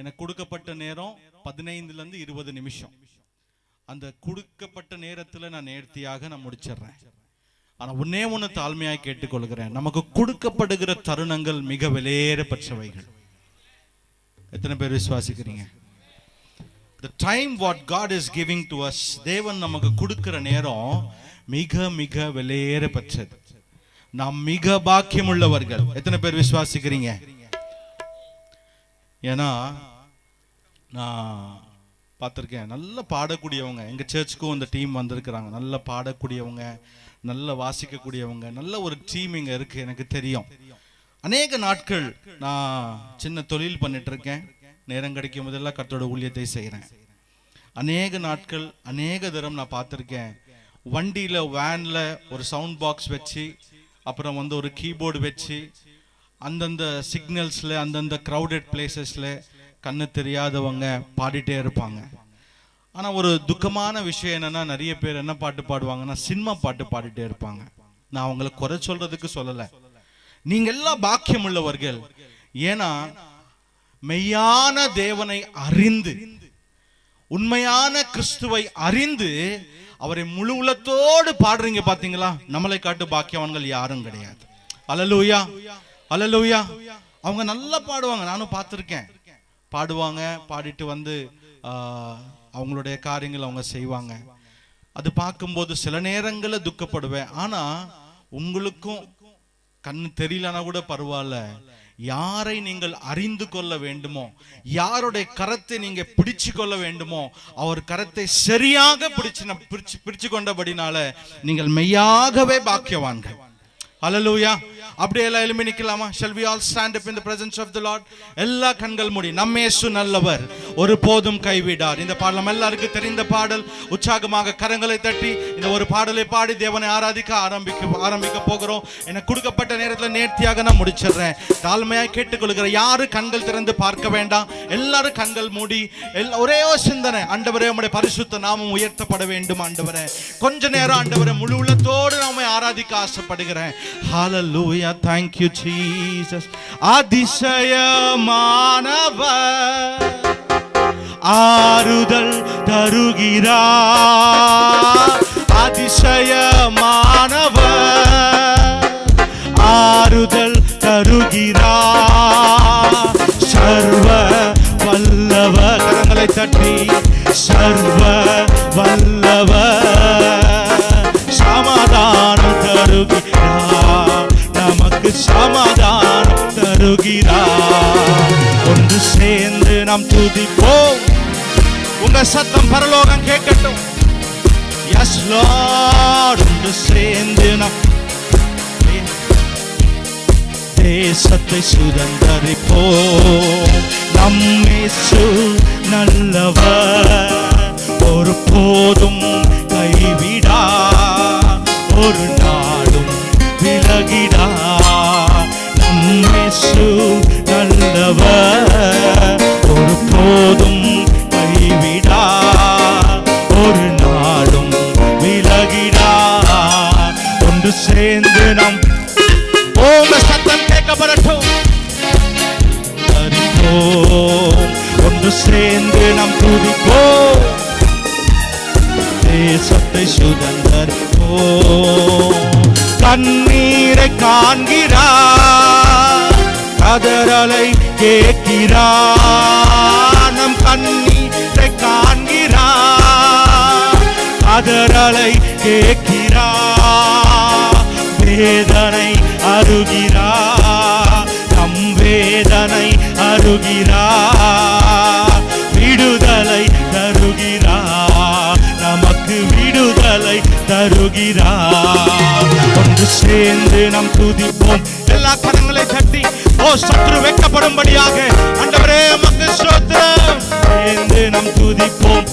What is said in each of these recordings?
எனக்கு கொடுக்கப்பட்ட நேரம் 15 to 20 நிமிஷம். அந்த கொடுக்கப்பட்ட நேரத்தில் நான் நேர்த்தியாக நான் முடிச்சிடுறேன். ஆனால் ஒன்று தாழ்மையாக கேட்டுக்கொள்கிறேன், நமக்கு கொடுக்கப்படுகிற தருணங்கள் மிக விலையேறப்பட்டவைகள். எத்தனை பேர் விசுவாசிக்கிறீங்க? The time what God is giving to us, தேவன் நமக்கு கொடுக்கிற நேரம் மிக மிக விலையேறப்பட்டது. நாம் மிக பாக்கியம் உள்ளவர்கள். எத்தனை பேர் விசுவாசிக்கிறீங்க? ஏன்னா நான் பார்த்துருக்கேன், நல்ல பாடக்கூடியவங்க எங்கள் சர்ச்சுக்கும் இந்த டீம் வந்திருக்கிறாங்க. நல்ல பாடக்கூடியவங்க, நல்ல வாசிக்கக்கூடியவங்க, நல்ல ஒரு டீம் இங்கே இருக்குது. எனக்கு தெரியும். அநேக நாட்கள் நான் சின்ன தொழில் பண்ணிட்டு இருக்கேன். நேரம் கிடைக்கும் போதெல்லாம் கர்த்தரோட ஊழியத்தை செய்கிறேன். அநேக நாட்கள் அநேக தரம் நான் பார்த்துருக்கேன். வண்டியில் வேனில் ஒரு சவுண்ட் பாக்ஸ் வச்சு, அப்புறம் ஒரு கீபோர்டு வச்சு, அந்தந்த சிக்னல்ஸில் அந்தந்த க்ரௌடட் பிளேசஸில் கண்ணு தெரியாதவங்க பாடிட்டே இருப்பாங்க. ஆனால் ஒரு துக்கமான விஷயம் என்னன்னா, நிறைய பேர் என்ன பாட்டு பாடுவாங்கன்னா சினிமா பாட்டு பாடிட்டே இருப்பாங்க. நான் அவங்களை குறை சொல்றதுக்கு சொல்லலை, நீங்க எல்லாம் பாக்கியம் உள்ளவர்கள். ஏன்னா மெய்யான தேவனை அறிந்து, உண்மையான கிறிஸ்துவை அறிந்து அவரை முழு உள்ளத்தோடு பாடுறீங்க பாத்தீங்களா? நம்மளை காட்டு பாக்கியவான்கள் யாரும் கிடையாது. அல்லேலூயா, அல்லேலூயா. அவங்க நல்லா பாடுவாங்க, நானும் பார்த்துருக்கேன். பாடுவாங்க, பாடிட்டு அவங்களுடைய காரியங்கள் அவங்க செய்வாங்க. அது பார்க்கும்போது சில நேரங்களில் துக்கப்படுவேன். ஆனா உங்களுக்கும் கண்ணு தெரியலனா கூட பரவாயில்ல, யாரை நீங்கள் அறிந்து கொள்ள வேண்டுமோ, யாருடைய கரத்தை நீங்க பிடிச்சு கொள்ள வேண்டுமோ, அவர் கரத்தை சரியாக பிடிச்சு கொண்டபடினால நீங்கள் மெய்யாகவே பாக்கியவான்கள். அல்லேலூயா. அப்படியே எல்லாம் எழும்பி நிக்கலாமா? Shall we all stand up in the presence of the Lord? எல்லா கண்கள் மூடி. நம்ம இயேசு நல்லவர், ஒரு போதும் கைவிடார். இந்த பாடல் எல்லாருக்கும் தெரிந்த பாடல். உற்சாகமாக கரங்களை தட்டி இந்த ஒரு பாடலை பாடி தேவனை ஆராதிக்க ஆரம்பிக்க போகிறோம். எனக்கு கொடுக்கப்பட்ட நேரத்தில் நேர்த்தியாக நான் முடிச்சிடுறேன். தாழ்மையாக கேட்டுக்கொள்கிற யாரு கண்கள் திறந்து பார்க்க வேண்டாம், எல்லாரும் கண்கள் மூடி. ஒரே சிந்தனை, ஆண்டவரே உம்முடைய பரிசுத்த நாமம் உயர்த்தப்பட வேண்டும். ஆண்டவரே கொஞ்ச நேரம் ஆண்டவரே முழு உள்ளத்தோடு நாம ஆராதிக்க ஆசைப்படுகிறேன். ஹalleluya. Thank you Jesus. அதிசயமானவர் ஆறுதல் தருகிறார். அதிசயமானவர் ஆறுதல் தருகிறார். சர்வ வல்லவர், கரங்களை தட்டி, சர்வ வல்லவர் சமாதானம் தருகிறார். நமக்கு சமாதானம் தருகிறார். ஒன்று சேர்ந்து நாம் துதிப்போம். உங்க சத்தம் பரலோகம் கேட்கட்டும். Yes Lord. ஒன்று சேர்ந்து நாம் தேசத்தை சுதந்தரிப்போம். நம் இயேசு நல்லவர், ஒரு போதும் கைவிடா, ஒரு நாளும் விலகிடா. நம் இயேசு நல்லவர், ஒரு போதும் கைவிடா, ஒரு நாளும் விலகிடா. ஒன்று சேர்ந்து நாம் உங்க சத்தம் கேட்கப்படட்டும். ஒன்று சேர்ந்து நாம் துதிப்போம். தேசத்தை சுதந்தரிப்போம். கண்ணீரை காண்கிறார், கதறலை கேட்கிறார். நம் கண்ணீரை காண்கிறார், கதறலை கேட்கிறார். வேதனை அருகிறார், நம் வேதனை அருகிறார். விடுதலை தருகிறார், நமக்கு விடுதலை தருகிறார். ஒன்று சேர்ந்து நாம் துதிப்போம். எல்லா கரங்களை தட்டி ஓ சத்ரு வெட்கப்படும்படியாக ஆண்டவரே உமக்கு ஸ்தோத்திரம். சேர்ந்து நாம் துதிப்போம்,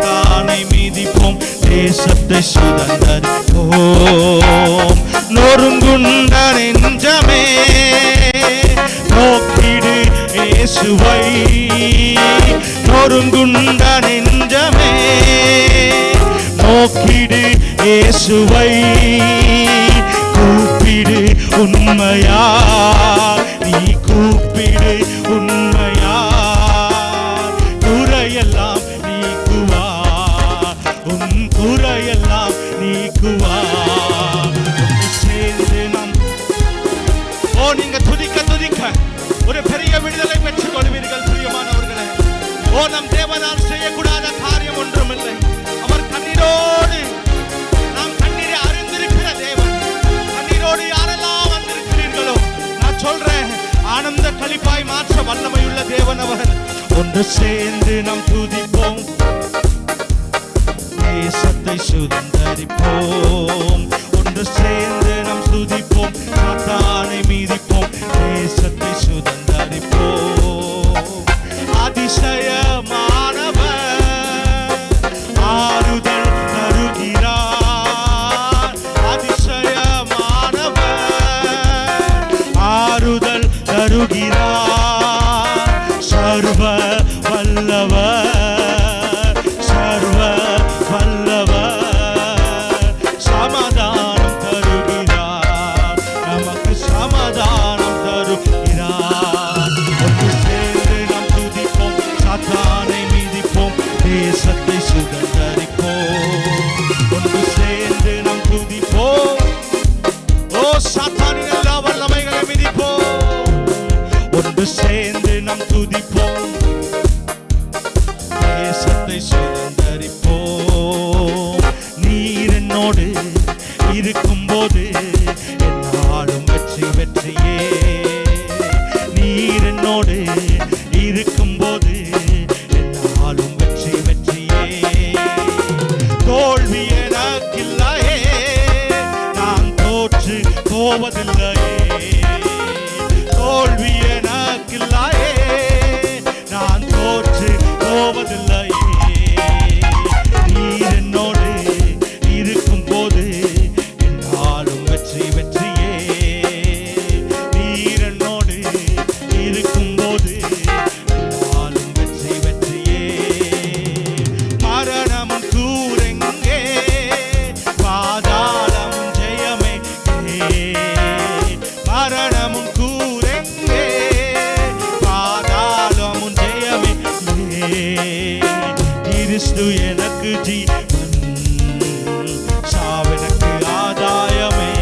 தானை மீதிப்போம், தேசத்தை சுதந்தரிப்போம். நொறுங்குண்ட நெஞ்சமே நோக்கிடு இயேசுவை. நொறுங்குண்ட நெஞ்சமே நோக்கிடு இயேசுவை. கூப்பிடு உண்மையா, நீ கூப்பிடு உண்மையா. ஒன்று சேர்ந்து நாம் துதிப்போம், தேசத்தை சுதந்தரிப்போம். ஒன்று சேர்ந்து நாம் துதிப்போம், சாத்தானை மீதிப்போம், தேசத்தை சுதந்தரிப்போம். அதிசயமானவர் ஆறுதல் தருகிறார், அதிசயமானவர் ஆறுதல் தருகிறார். சர்வ வல்லவர், சர்வ வல்லவர் சமாதானம் தருகிறார், நமக்கு சமாதானம் தருகிறார். ஒன்று சேர்ந்து நாம் துதிப்போம், சாத்தானை மீதிப்போம், தேசத்தை சுதந்தரிப்போம். ஒன்று சேர்ந்து நாம் துதிப்போம், ஓ சாத்தானின் எல்லா வல்லமைகளை மிதிப்போம். ஒன்று சேர்ந்து நாம் துதிப்போம், தேசத்தை சுதந்தரிப்போம். நீர் என்னோடு இருக்கும்போது என்னாலும் வெற்றி வெற்றியே. நீர் என்னோடு இருக்கும்போது என்னாலும் வெற்றி வெற்றியே. தோல்வி எனக்கில்லையே, நான் தோற்று போவதில்லையே. தோல்வி எனக்கில்லையே, நான் தோற்று போவதில்லையே. நீர் என்னோடு இருக்கும்போது என்னாலும் வெற்றி வெற்றியே. நீர் என்னோடு இருக்கும்போது என்னாலும் வெற்றி வெற்றியே. மரணமும் கூரெங்கே, பாதாளமும் ஜெயமே. மரணமும் கூரெங்கே, பாதாளமும் ஜெயமே. கிறிஸ்து எனக்கு ஜீவன், சாவெனக்கு ஆதாயமே.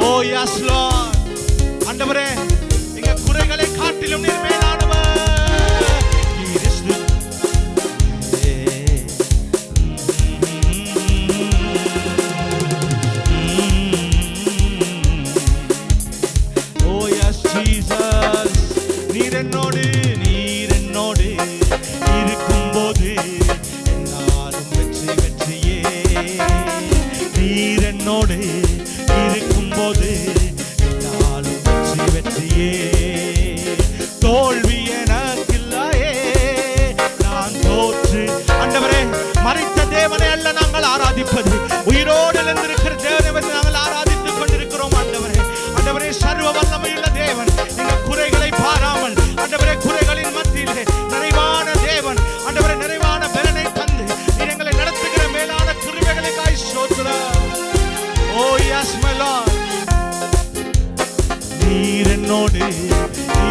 ஓ எஸ் லார்ட், ஆண்டவரே எங்க குறைகளை காட்டிலும் நீர் மேலானவர். கிறிஸ்து ஓ எஸ் ஜீசஸ், நீர் என்னோடு இருக்கும்போது என்னாலும் வெற்றி வெற்றியே. நீர் என்னோடு இருக்கும்போது என்னாலும் வெற்றி வெற்றியே. தோல்வி எனக்கில்லையே, நான் தோற்று. ஆண்டவரே, மரித்த தேவனை அல்ல நாங்கள் ஆராதிப்பது, உயிரோடு எழுந்திருக்கிற தேவனை நாங்கள் ஆராதித்துக் கொண்டிருக்கிறோம். ஆண்டவரே, ஆண்டவரே சர்வ வல்லமையுள்ள தேவன், எங்கள் குறைகளை பாராமல் ஆண்டவரே குறைகளின் மத்தியிலே நிறைவான தேவன், ஆண்டவரே நிறைவான பலனை தந்து நீர் எங்களை நடத்துகிற மேலான கிருபைகளுக்காய் ஸ்தோத்திரம். ஓ எஸ் மை லார்ட், நீர் என்னோடு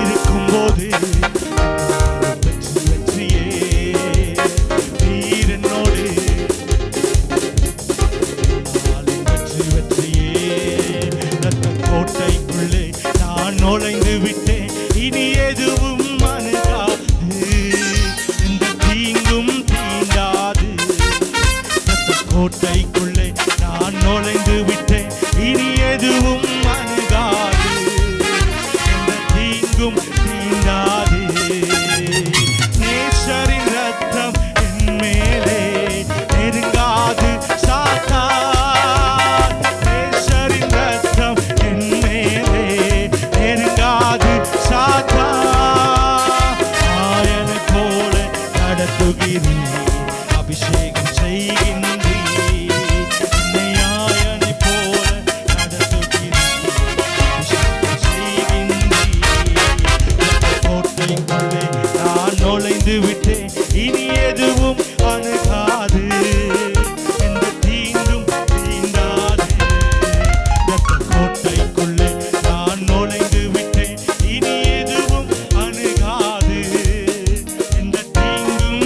இருக்கும்போது வெற்றி வெற்றியே. நீர் என்னோடு வெற்றி வெற்றியே. ரத்த கோட்டைக்குள்ளே நான் நுழைந்து விட்டேன், இனி எதுவும் அணுகாது, இந்த தீங்கும் தீண்டாது. ரத்த கோட்டைக்குள்ளே நான் நுழைந்து விட்டேன், இனி எதுவும் அணுகாது, இந்த தீங்கும் தீண்டாது. நேசரின் ரத்தம் என் மேலே நெருங்காது சாத்தான். நேசரின் ரத்தம் என் மேலே நெருங்காது சாத்தான். ஆயனை போல நடத்துகிறீர், அபிஷேகம் செய்கின்றீர். என்னை ஆயனை போல நடத்துகிறீர், அபிஷேகம் செய்கின்றீர். கோட்டைக்குள்ளே நான் நுழைந்து விட்டேன், இனி எதுவும் அணுகாது, எந்த தீங்கும் தீண்டாது. கோட்டைக்குள்ளே நான் நுழைந்து விட்டேன், இனி எதுவும் அணுகாது, எந்த தீங்கும்.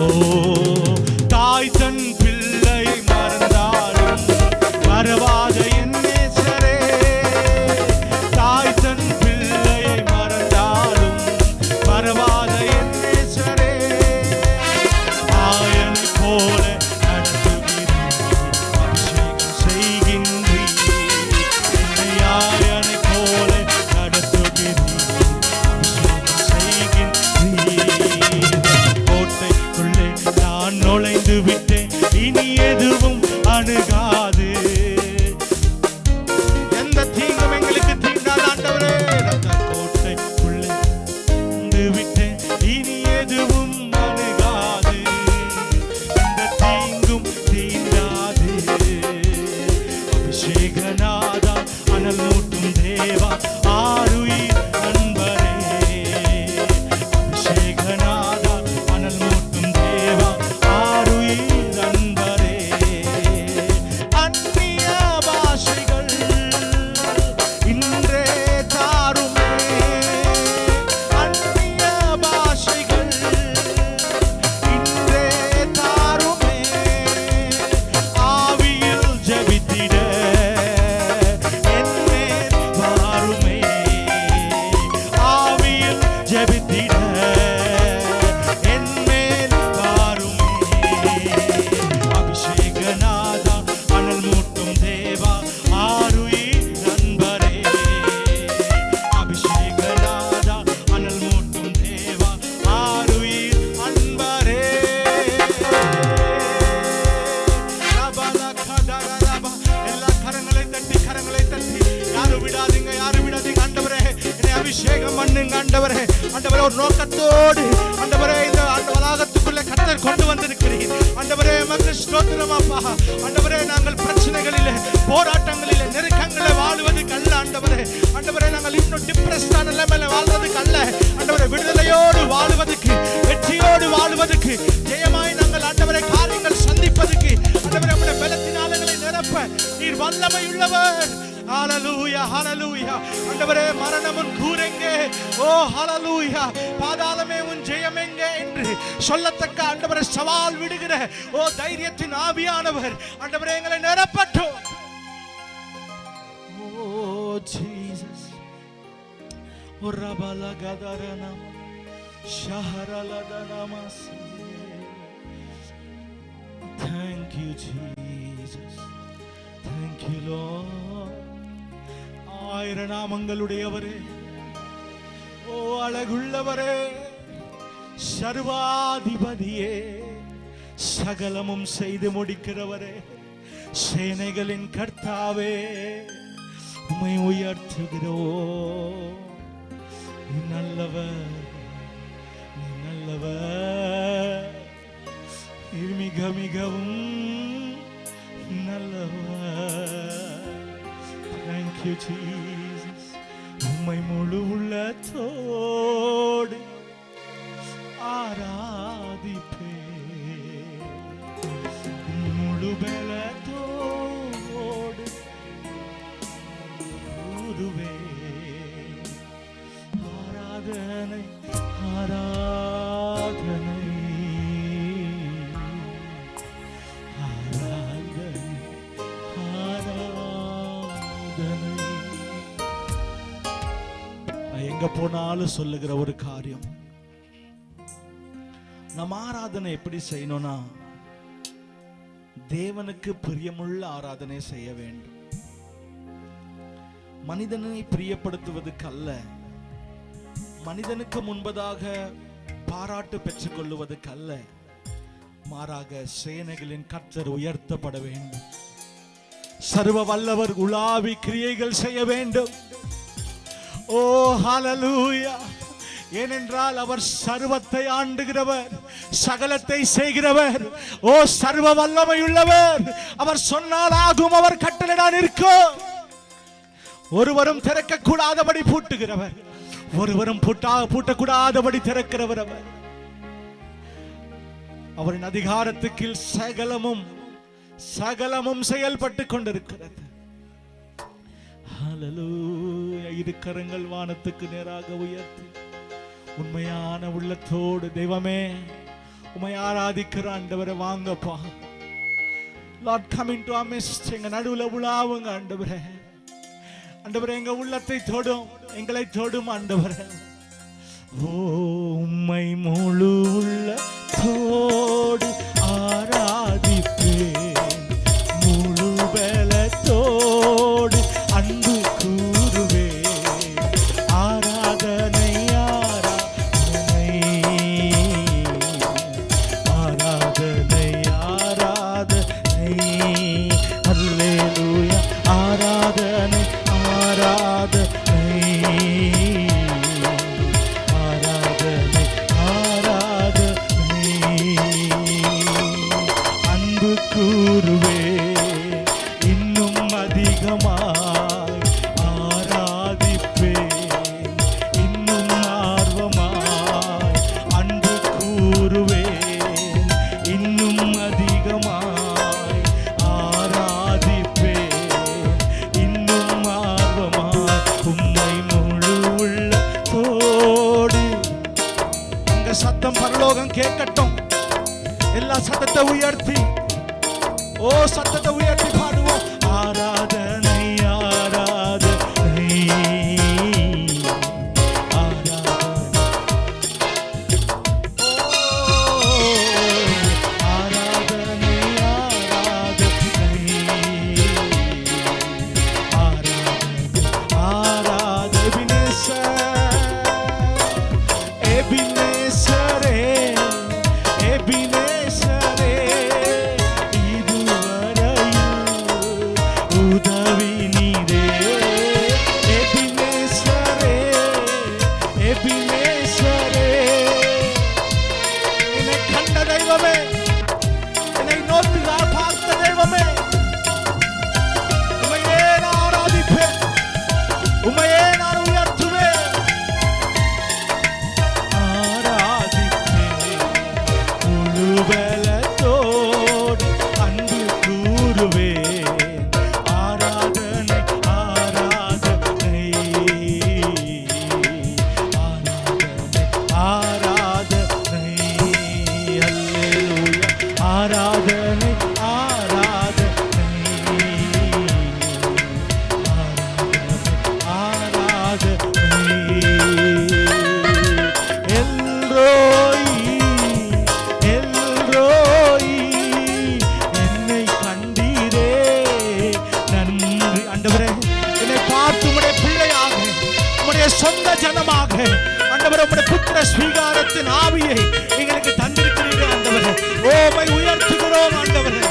ஓ தாய் தன் பிள்ளை மறந்தாலும் மறவாத என் நேசரே. தாய் தன் பிள்ளையை மறந்தாலும் ஆண்டவரே ஒரு நோக்கத்தோடு ஆண்டவரே இந்த வளாகத்துக்குள்ளே கர்த்தர் கொண்டு வந்திருக்கிறீர். ஆண்டவரே உமக்கு ஸ்தோத்திரம் அப்பா. ஆண்டவரே நாங்கள் பிரச்சனைகளிலே, போராட்டங்களிலே, நெருக்கங்களிலே வாழ்வதற்கு அல்ல ஆண்டவரே. ஆண்டவரே நாங்கள் இன்னும் டிப்ரெஸ்டான நிலைமையில வாழ்வதற்கு அல்ல ஆண்டவரே. விடுதலையோடு வாழ்வதற்கு, வெற்றியோடு வாழ்வதற்கு, ஜெயமாய் நாங்கள் ஆண்டவரே காரியங்கள் சந்திப்பதற்கு ஆண்டவரே உம்முடைய பலத்தினாலங்களை நிரப்ப நீர் வல்லமை உள்ளவர். ஹalleluya ஹalleluya. ஆண்டவரே மரணமும் கூரெங்கே, ஓ ஹalleluya, பாதாளமே உன் ஜெயம் எங்கே என்று சொல்லத்தக்க ஆண்டவரே சவால் விடுகிற ஓ தைரியத்தின் ஆவியானவர் ஆண்டவரே எங்களை நிரப்பட்டும். ஓ Jesus ஒரபல கதரனா ஷஹரலதனமஸ். Thank you Jesus, thank you Lord. ஆயிரம் நாமங்களுடையவரே, ஓ அழகுள்ளவரே, சர்வாதிபதியே, சகலமும் செய்து முடிக்கிறவரே, சேனைகளின் கர்த்தாவே, உம்மை உயர்த்துகிறோம். நீ நல்லவர், நீ நல்லவர், மிக மிகவும் நல்லவர். Thank you Jesus. உம்மை முழு உள்ளத்தோடு ஆராதிப்பேன், முழு பலத்தோடு கூறுவேன். ஆராதனை ஆராதனை எங்க போனாலும் சொல்லுகிற ஒரு காரியம், நம்ம ஆராதனை எப்படி செய்யணும்னா தேவனுக்கு பிரியமுள்ள ஆராதனை செய்ய வேண்டும். மனிதனை பிரியப்படுத்துவதற்கு அல்ல, மனிதனுக்கு முன்பதாக பாராட்டு பெற்றுக் கொள்ளுவதற்கு அல்ல, மாறாக சேனைகளின் கர்த்தர் உயர்த்தப்பட வேண்டும். சர்வ வல்லவர் உலாவி கிரியைகள் செய்ய வேண்டும். ஓ ஹalleluya. ஏனென்றால் அவர் சர்வத்தை ஆண்டுகிறவர், சகலத்தை செய்கிறவர், ஓ சர்வ வல்லமை உள்ளவர். அவர் சொன்னால் ஆகும், அவர் கட்டளையிட நிற்கும். ஒருவரும் திறக்க கூடாதபடி பூட்டுகிறவர், ஒருவரும் பூட்டக்கூடாதபடி திறக்கிறவர் அவர். அவரின் அதிகாரத்துக்கு சகலமும் செயல்பட்டு கொண்டிருக்கிறது. ஹalleluya. இரு கரங்கள் வானத்துக்கு நேராக உயர்த்தி உண்மையான உள்ளத்தோடு தெய்வமே உம்மை ஆராதிக்கிற ஆண்டவரே வாங்கப்பா. Lord come into our midst. எங்க நடுவுல உலாவுங்க ஆண்டவரே. ஆண்டவரே எங்க உள்ளத்தை தொடும், எங்களை தொடும் ஆண்டவரே. ஓ உம்மை முழு உள்ளத்தோடு ஆராதிப்பேன், முழு பலத்தோடு அன்பு கூறுவேன். ஆராதனை ஆராதனை ஆராதனை ஆராதனை அல்லேலூயா. ஆராதனை ஆராதனை ஆராதனை ஆராதனை அன்பு கூறுவே. இன்னும் அதிகமாய் ஆராதிப்பேன், இன்னும் ஆர்வமாய் அன்பு கூறுவேன். இன்னும் அதிகமாய் ஆராதிப்பேன், இன்னும் ஆர்வமாய் உம்மை முழு உள்ளத்தோடு. உங்க சத்தம் பரலோகம் கேட்கட்டும். எல்லா சத்தத்தை உயர்த்தி, ஓ சத்தத்தை உயர்த்தி பாடுவோம். ஆராதனை ஆராதனை ஆராதனை ஆராதனை ஆராதனை ஆராதனை எபினேசரே எபினேசரே இதுவரையில் உதவி புத்திர ஸ்வீகாரத்தின் ஆவியை எங்களுக்கு தந்திருக்கிறீர்கள் ஆண்டவரே. ஓமை உயர்த்துகிறோம் ஆண்டவரே.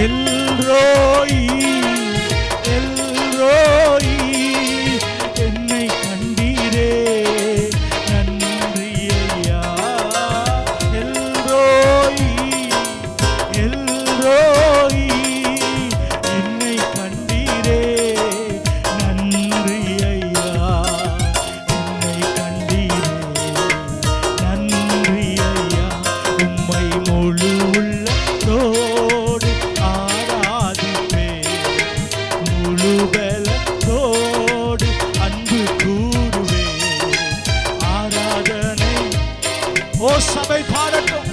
எல்ரோயி எல்ரோயி என்னை கண்டீரே நன்றி ஐயா. எல்ரோயி எல்ரோயி என்னை கண்டீரே நன்றி ஐயா. என்னை கண்டீரே நன்றி ஐயா. உம்மை முழு உள்ளத்தோடு ஆராதிப்பேன், முழு பலத்தோடு அன்பு கூறுவேன். ஆராதனை ஓ சபை பாடட்டும்.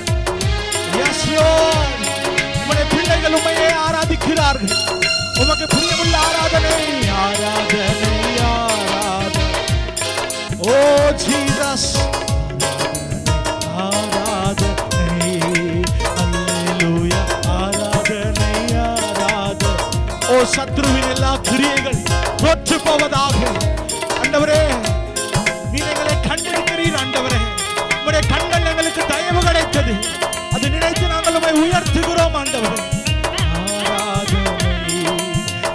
Yes Lord, உம்முடைய பிள்ளைகள் உம்மையே ஆராதிக்கிறார்கள். உமக்கு பிரியமுள்ள ஆராதனை ஆராதனை ஆராதனை. ஓ ஜீசஸ் ஆராதனை அல்லேலூயா ஆராதனை ஆராதனை. ஓ சத்ருவின் எல்லா கிரியைகள் தோற்று போவதாக. ஆண்டவரே நீர் எங்களை கண்டிருக்கிறீர் ஆண்டவரே. உம்முடைய கண்கள் எங்களுக்கு தயவு கிடைத்தது. அது நினைத்து நாங்கள் உம்மை உயர்த்துகிறோம் ஆண்டவரே. ஆராதனை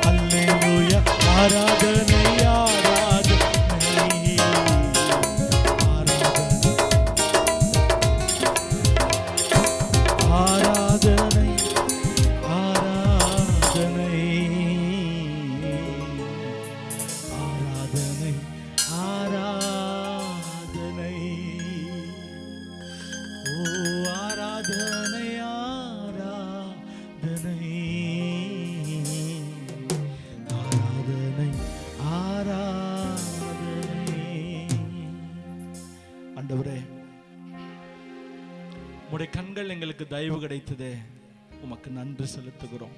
அல்லேலூயா ஆராதனை ஆராதனை ஆராதனை ஆராதனை ஆராதனை ஆராதனை. ஓ ஆராதனை ஆராதனை ஆராதனை ஆராதனை. ஆண்டவரே உம்முடைய கண்கள் எங்களுக்கு தயவு கிடைத்ததே, உமக்கு நன்றி செலுத்துகிறோம்.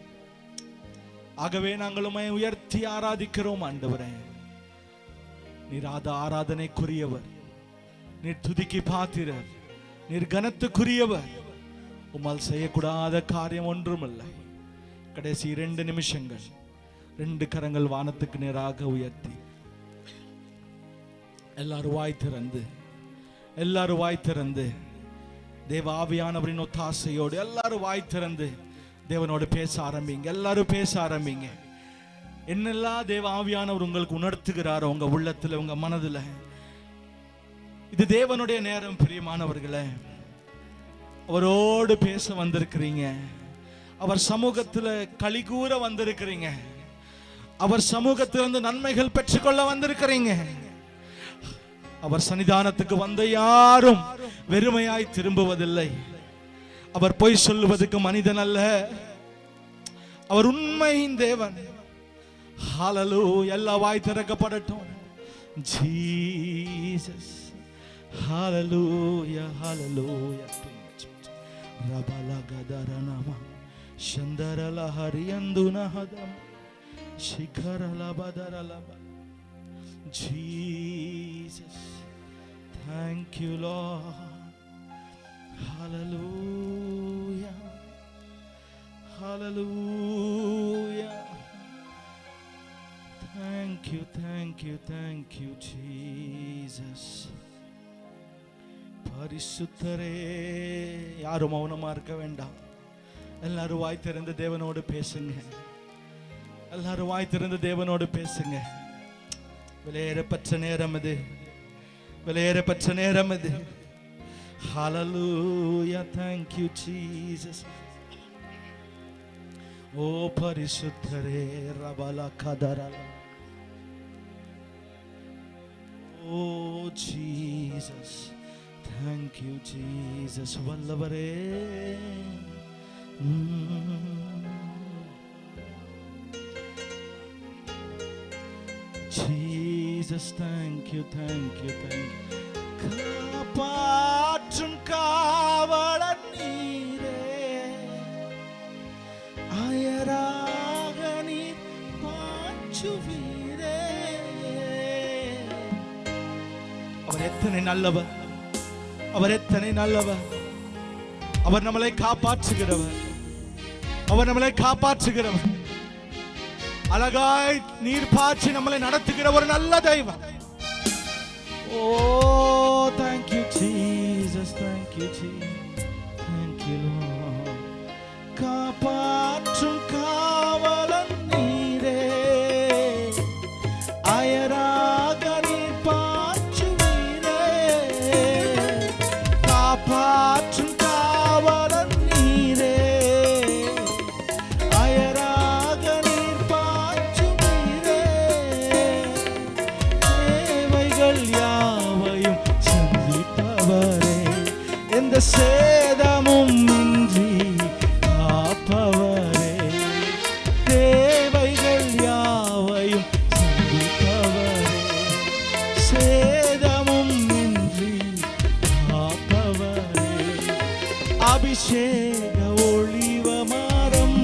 ஆகவே நாங்கள் உம்மை உயர்த்தி ஆராதிக்கிறோம் ஆண்டவரே. நீர் ஆராதனைக்குரியவர், நீர் துதிக்கு பாத்திரர், நீர் கனத்துக்குரியவர். உம்மால் செய்யக்கூடாத காரியம் ஒன்றுமில்லை. கடைசி 2 நிமிஷங்கள் 2 கரங்கள் வானத்துக்கு நேராக உயர்த்தி எல்லாரும் வாய் திறந்து தேவ ஆவியானவரின் ஒத்தாசையோடு எல்லாரும் வாய் திறந்து தேவனோடு பேச ஆரம்பிங்க. எல்லாரும் பேச ஆரம்பிங்க. என்னெல்லாம் தேவ ஆவியானவர் உங்களுக்கு உணர்த்துகிறாரோ உங்க உள்ளத்துல உங்க மனதுல, இது தேவனுடைய நேரம் பிரியமானவர்களே. அவரோடு பேச வந்திருக்கிறீங்க. அவர் சமூகத்துல களி கூற வந்திருக்கிறீங்க. அவர் சமூகத்திலிருந்து நன்மைகள் பெற்றுக்கொள்ள வந்திருக்கிறீங்க. அவர் சன்னிதானத்துக்கு வந்த யாரும் வெறுமையாய் திரும்புவதில்லை. அவர் பொய் சொல்லுவதற்கு மனிதன் அல்ல, அவர் உண்மையின் தேவன். ஹல்லேலூயா. எல்லா வாய் திறக்கப்படட்டும். Jesus hallelujah hallelujah. ரபலகதரனமா சந்தரல ஹரியந்துனஹதம் ಶಿಖರಲ ಬದರಲ. Jesus, thank you Lord. Hallelujah, hallelujah. Thank you, thank you, thank you Jesus. பரிசுத்தரே. யாரும் மௌனமா இருக்க வேண்டாம். எல்லாரும் வாய் திறந்து தேவனோடு பேசுங்க. எல்லாரும் வாய் திறந்து தேவனோடு பேசுங்க. விலையேறப்பட்ட நேரம் இது, விலையேறப்பட்ட நேரம் இது. Hallelujah, thank you Jesus. ஓ பரிசுத்தரே ரபலா கதரல. ஓ Jesus, thank you Jesus. வல்லவரே. Jesus, thank you, thank you, thank you. காப்பாற்றும் காவலன் நீரே, அயராக நீர் பாய்ச்சுவீரே. அவர் எத்தனை நல்லவர், அவர் எத்தனை நல்லவர். அவர் நம்மளை காப்பாற்றுகிறவர், அவர் நம்மளை காப்பாற்றுகிறவர். அழகாய் நீர் பாய்ச்சி நம்மளை நடத்துகிற ஒரு நல்ல தெய்வம். ஓ சேதமும் இன்றி காப்பவரே, தேவைகள் யாவையும் சந்திப்பவரே, சேதமும் இன்றி காப்பவரே, அபிஷேக ஒளிவ மரம்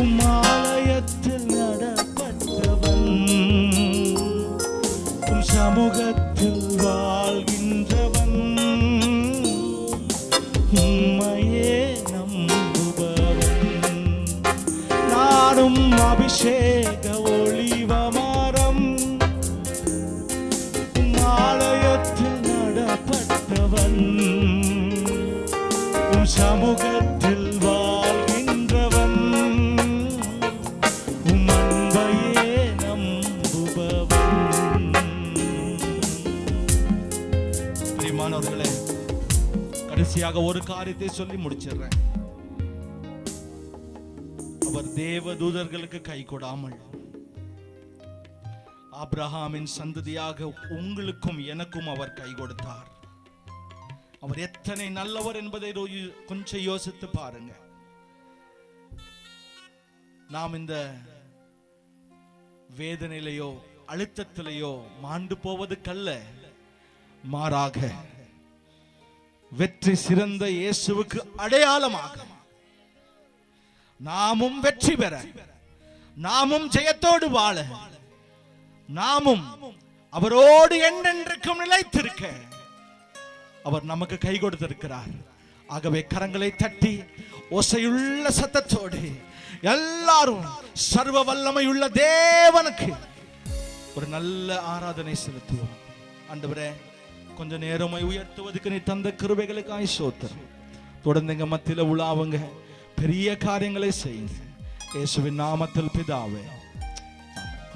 உம்மாலயத்தில் நடப்பட்டவன், உம் சமூகத்தில் வாழ்கின்றவன், உம்மையே நம்புபவன். நானும் அபிஷேக ஒளிவ மரம் ஆலயத்தில் நடப்பட்டவன், உம் சமூகத்தில் வாழ்கின்றவன், உம் அன்பையே நம்புபவன். பிரியமானவர்களே, கடைசியாக ஒரு காரியத்தை சொல்லி முடிச்சிடுறேன். அவர் தேவதூதர்களுக்கு கை கொடாமல் ஆபிரகாமின் சந்ததியாக உங்களுக்கும் எனக்கும் அவர் கை கொடுத்தார். அவர் எத்தனை நல்லவர் என்பதை கொஞ்சம் யோசித்து பாருங்க. நாம் இந்த வேதனையிலையோ அழுத்தத்திலேயோ மாண்டு போவதுக்கல்ல, மாறாக வெற்றி சிறந்த இயேசுவுக்கு அடையாளமாக நாமும் வெற்றி பெற, நாமும் ஜெயத்தோடு வாழ, நாமும் அவரோடு என்றென்றைக்கும் நிலைத்திருக்க அவர் நமக்கு கை கொடுத்திருக்கிறார். ஆகவே கரங்களை தட்டி ஓசையுள்ள சத்தத்தோடு எல்லாரும் சர்வ வல்லமையுள்ள தேவனுக்கு ஒரு நல்ல ஆராதனை செலுத்துவோம். ஆண்டவரே, கொஞ்ச நேரமாய் உயர்த்துவதற்கு நீ தந்த கிருபைகளுக்காய் ஸ்தோத்திரம். தொடர்ந்து எங்க மத்தியில உலாவுங்க, பெரிய காரியங்களை செய்யுங்க. இயேசுவின் நாமத்தில் பிதாவே.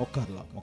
உட்காரலாம்.